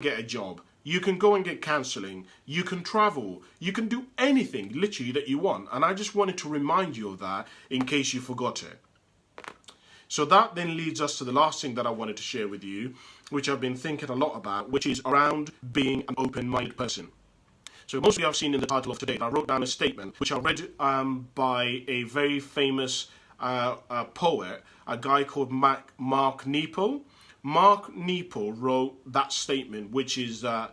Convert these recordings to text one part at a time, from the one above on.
get a job. You can go and get counseling. You can travel. You can do anything literally that you want. And I just wanted to remind you of that in case you forgot it. So that then leads us to the last thing that I wanted to share with you, which I've been thinking a lot about, which is around being an open-minded person. So most of you have seen in the title of today, I wrote down a statement which I read by a very famous poet, a guy called Mark Nepo. Mark Nepo wrote that statement, which is that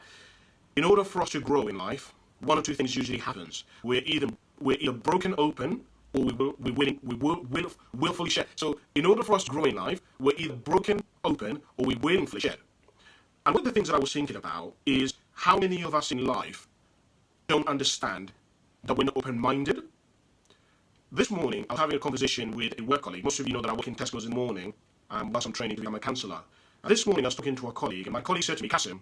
in order for us to grow in life, one or two things usually happens. We're either broken open, or we will willfully shed. So in order for us to grow in life, we're either broken open or we willfully shed. And one of the things that I was thinking about is how many of us in life don't understand that we're not open-minded. This morning, I was having a conversation with a work colleague. Most of you know that I work in Tesco's in the morning whilst I'm training to become a counsellor. And this morning, I was talking to a colleague, and my colleague said to me, Kasim,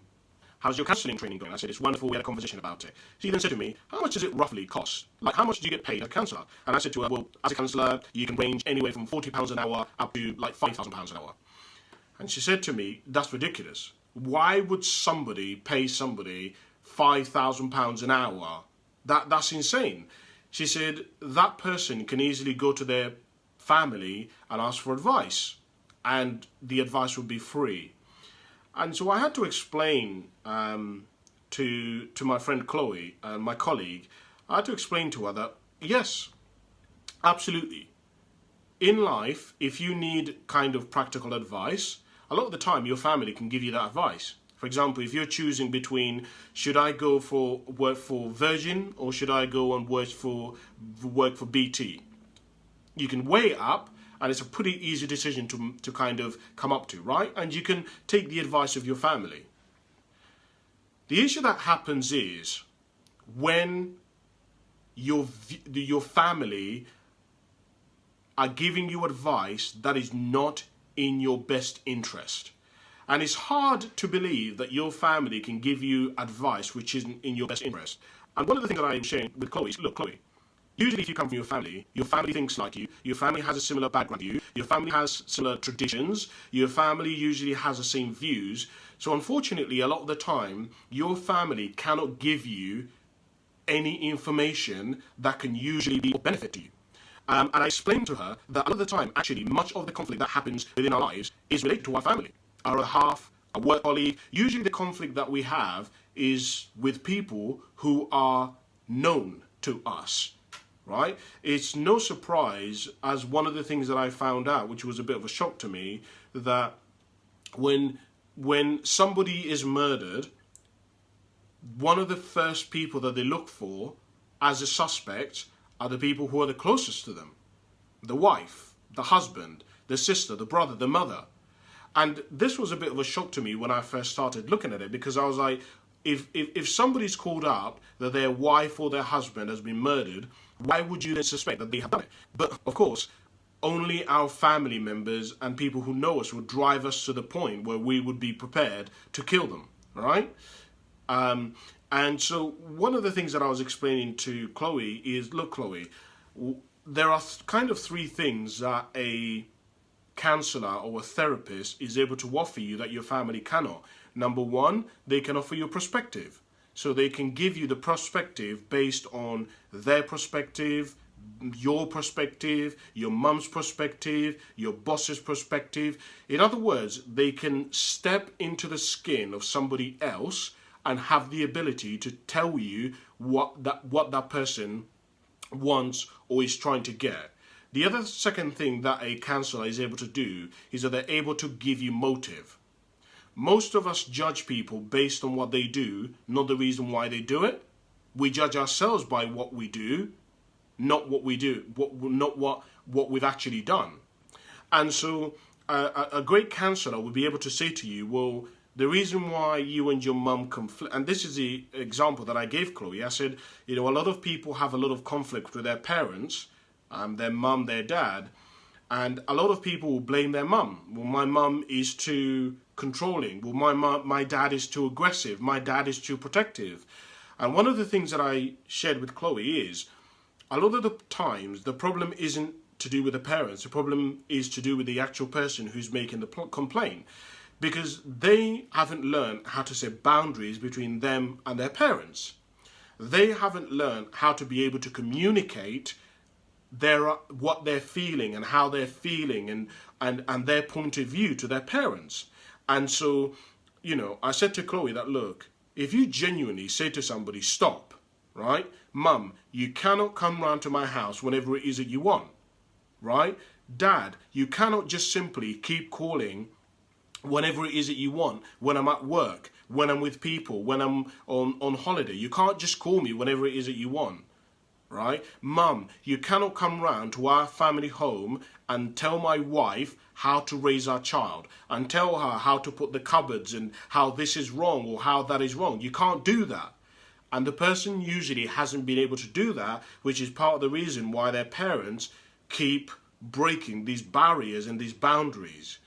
how's your counselling training going? I said, it's wonderful. We had a conversation about it. She then said to me, how much does it roughly cost? Like, how much do you get paid as a counsellor? And I said to her, well, as a counsellor, you can range anywhere from £40 an hour up to like £5,000 an hour. And she said to me, that's ridiculous. Why would somebody pay somebody £5,000 an hour? That's insane. She said, that person can easily go to their family and ask for advice, and the advice would be free. And so I had to explain to my friend Chloe, my colleague, I had to explain to her that, yes, absolutely. In life, if you need kind of practical advice, a lot of the time your family can give you that advice. For example, if you're choosing between, should I go for work for Virgin or should I go and work for BT? You can weigh it up, and it's a pretty easy decision to kind of come up to, right? And you can take the advice of your family. The issue that happens is when your family are giving you advice that is not in your best interest. And it's hard to believe that your family can give you advice which isn't in your best interest. And one of the things that I'm sharing with Chloe is, look, Chloe, usually if you come from your family thinks like you, your family has a similar background to you, your family has similar traditions, your family usually has the same views. So unfortunately, a lot of the time, your family cannot give you any information that can usually be of benefit to you. And I explained to her that a lot of the time, actually, much of the conflict that happens within our lives is related to our family. Our other half, a work colleague. Usually the conflict that we have is with people who are known to us, right? It's no surprise, as one of the things that I found out, which was a bit of a shock to me, that when somebody is murdered, one of the first people that they look for as a suspect are the people who are the closest to them. The wife, the husband, the sister, the brother, the mother. And this was a bit of a shock to me when I first started looking at it, because I was like, if somebody's called up that their wife or their husband has been murdered, why would you then suspect that they have done it? But of course, only our family members and people who know us would drive us to the point where we would be prepared to kill them, right? And so one of the things that I was explaining to Chloe is, look, Chloe, there are kind of three things that a counselor or a therapist is able to offer you that your family cannot. Number one, they can offer you perspective. So they can give you the perspective based on their perspective, your perspective, your mum's perspective, your boss's perspective. In other words, they can step into the skin of somebody else and have the ability to tell you what that person wants or is trying to get. The other second thing that a counsellor is able to do is that they're able to give you motive. Most of us judge people based on what they do, not the reason why they do it. We judge ourselves by what we do, not what we do, not what we've actually done. And so a great counsellor would be able to say to you, well, the reason why you and your mum conflict, and this is the example that I gave Chloe. I said, a lot of people have a lot of conflict with their parents, their mum, their dad, and a lot of people will blame their mum. Well, my mum is too controlling. Well, my dad is too aggressive. My dad is too protective. And one of the things that I shared with Chloe is, a lot of the times, the problem isn't to do with the parents. The problem is to do with the actual person who's making the complaint. because they haven't learned how to set boundaries between them and their parents. They haven't learned how to be able to communicate what they're feeling and how they're feeling and their point of view to their parents. And so, I said to Chloe that, look, if you genuinely say to somebody, stop, right? Mum, you cannot come round to my house whenever it is that you want, right? Dad, you cannot just simply keep calling whenever it is that you want, when I'm at work, when I'm with people, when I'm on holiday. You can't just call me whenever it is that you want. Right? Mum, you cannot come round to our family home and tell my wife how to raise our child and tell her how to put the cupboards and how this is wrong or how that is wrong. You can't do that. And the person usually hasn't been able to do that, which is part of the reason why their parents keep breaking these barriers and these boundaries.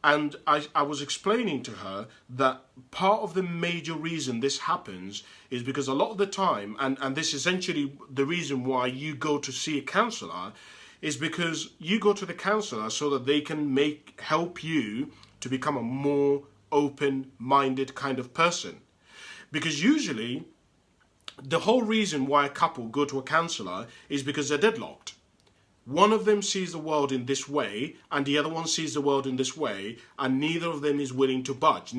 And I was explaining to her that part of the major reason this happens is because a lot of the time, and this is essentially the reason why you go to see a counsellor, is because you go to the counsellor so that they can help you to become a more open-minded kind of person. Because usually, the whole reason why a couple go to a counsellor is because they're deadlocked. One of them sees the world in this way, and the other one sees the world in this way, and neither of them is willing to budge.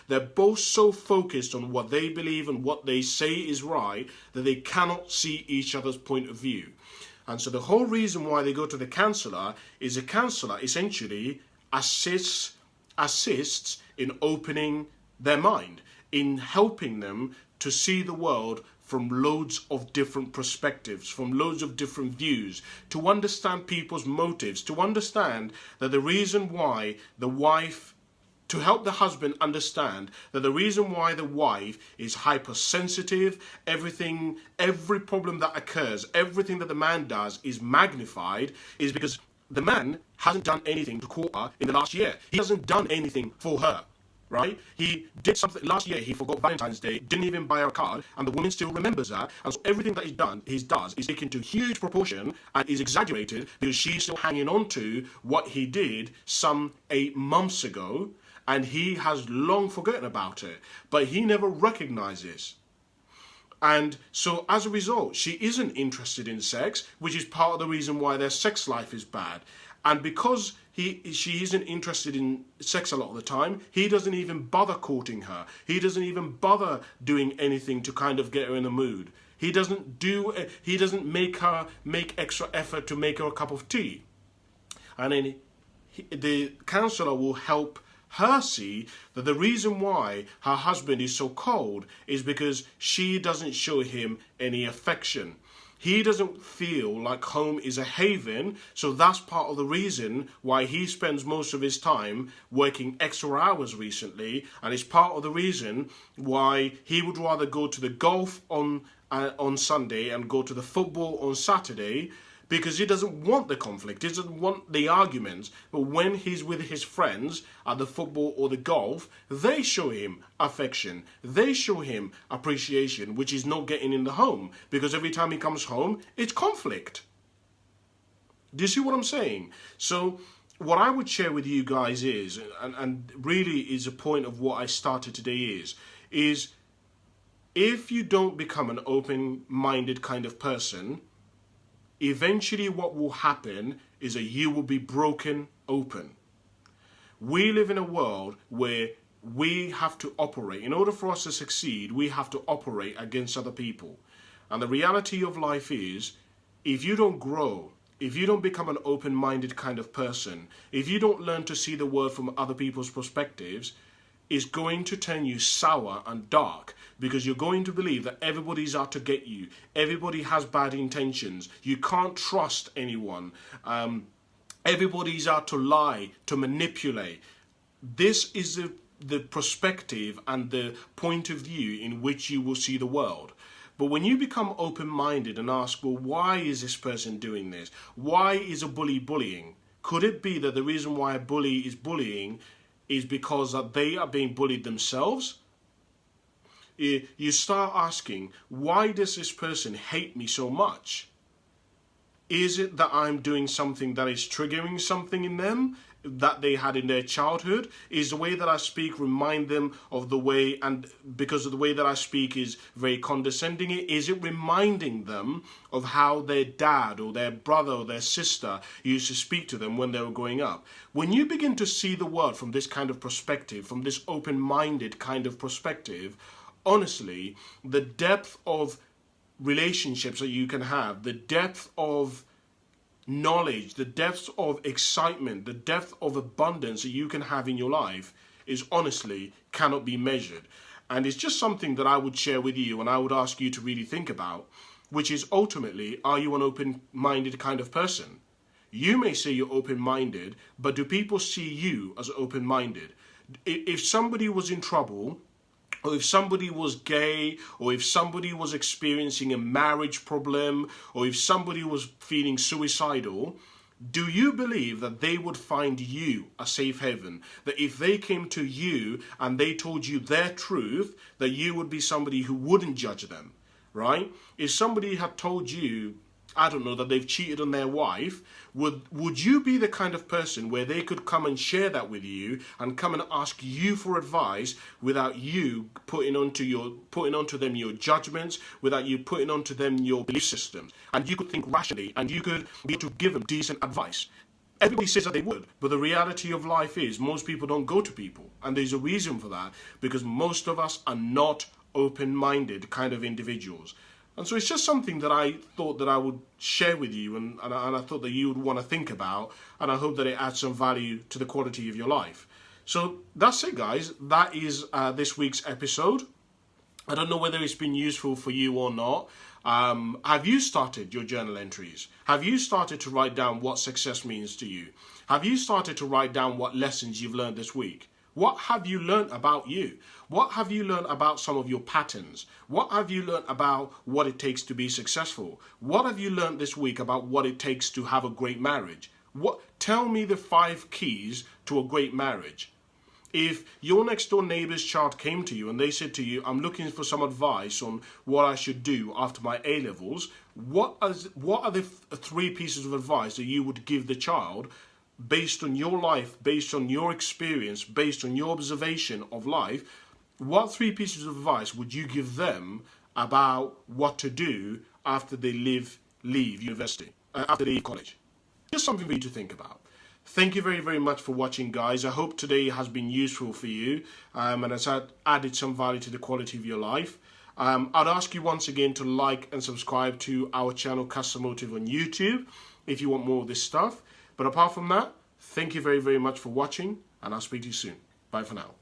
They're both so focused on what they believe and what they say is right that they cannot see each other's point of view. And so the whole reason why they go to the counsellor is a counsellor essentially assists in opening their mind, in helping them to see the world from loads of different perspectives, from loads of different views, to understand people's motives, to understand that the reason why the wife, to help the husband understand that the reason why the wife is hypersensitive, every problem that occurs, everything that the man does is magnified, is because the man hasn't done anything to court her in the last year. He hasn't done anything for her. Right? He did something last year. He forgot Valentine's Day, didn't even buy her a card, and the woman still remembers that. And so everything that he does is taken to huge proportion and is exaggerated because she's still hanging on to what he did some 8 months ago, and he has long forgotten about it. But he never recognizes. And so as a result, she isn't interested in sex, which is part of the reason why their sex life is bad. And because she isn't interested in sex a lot of the time, he doesn't even bother courting her. He doesn't even bother doing anything to kind of get her in the mood. He doesn't make extra effort to make her a cup of tea. And then the counsellor will help her see that the reason why her husband is so cold is because she doesn't show him any affection. He doesn't feel like home is a haven, so that's part of the reason why he spends most of his time working extra hours recently, and it's part of the reason why he would rather go to the golf on Sunday and go to the football on Saturday, because he doesn't want the conflict, he doesn't want the arguments. But when he's with his friends at the football or the golf, they show him affection, they show him appreciation, which he's not getting in the home, because every time he comes home, it's conflict. Do you see what I'm saying? So what I would share with you guys is, and really is a point of what I started today is if you don't become an open-minded kind of person, eventually what will happen is that you will be broken open. We live in a world where we have to operate. In order for us to succeed, we have to operate against other people. And the reality of life is, if you don't grow, if you don't become an open-minded kind of person, if you don't learn to see the world from other people's perspectives, it's going to turn you sour and dark, because you're going to believe that everybody's out to get you. Everybody has bad intentions. You can't trust anyone. Everybody's out to lie, to manipulate. This is the perspective and the point of view in which you will see the world. But when you become open-minded and ask, well, why is this person doing this? Why is a bully bullying? Could it be that the reason why a bully is bullying is because that they are being bullied themselves? You start asking, why does this person hate me so much? Is it that I'm doing something that is triggering something in them? that they had in their childhood? Is the way that I speak remind them of the way, and because of the way that I speak is very condescending, is it reminding them of how their dad or their brother or their sister used to speak to them when they were growing up? When you begin to see the world from this kind of perspective, from this open-minded kind of perspective, honestly, the depth of relationships that you can have, the depth of knowledge, the depth of excitement, the depth of abundance that you can have in your life is honestly cannot be measured. And it's just something that I would share with you and I would ask you to really think about, which is ultimately, are you an open-minded kind of person? You may say you're open-minded, but do people see you as open-minded? If somebody was in trouble, or if somebody was gay, or if somebody was experiencing a marriage problem, or if somebody was feeling suicidal, do you believe that they would find you a safe haven? That if they came to you and they told you their truth, that you would be somebody who wouldn't judge them, right? If somebody had told you, I don't know, that they've cheated on their wife, would you be the kind of person where they could come and share that with you and come and ask you for advice without you putting onto them your judgments, without you putting onto them your belief systems, and you could think rationally and you could be able to give them decent advice? Everybody says that they would, but the reality of life is most people don't go to people, and there's a reason for that, because most of us are not open-minded kind of individuals. And so it's just something that I thought that I would share with you, and I thought that you would want to think about, and I hope that it adds some value to the quality of your life. So that's it, guys. That is this week's episode. I don't know whether it's been useful for you or not. Have you started your journal entries? Have you started to write down what success means to you? Have you started to write down what lessons you've learned this week? What have you learned about you? What have you learned about some of your patterns? What have you learned about what it takes to be successful? What have you learned this week about what it takes to have a great marriage? Tell me the 5 keys to a great marriage. If your next door neighbor's child came to you and they said to you, I'm looking for some advice on what I should do after my A-levels, what are the 3 pieces of advice that you would give the child based on your life, based on your experience, based on your observation of life? What 3 pieces of advice would you give them about what to do after they leave university, after they leave college? Just something for you to think about. Thank you very, very much for watching, guys. I hope today has been useful for you and has added some value to the quality of your life. I'd ask you once again to like and subscribe to our channel, Custom Motive, on YouTube if you want more of this stuff. But apart from that, thank you very, very much for watching, and I'll speak to you soon. Bye for now.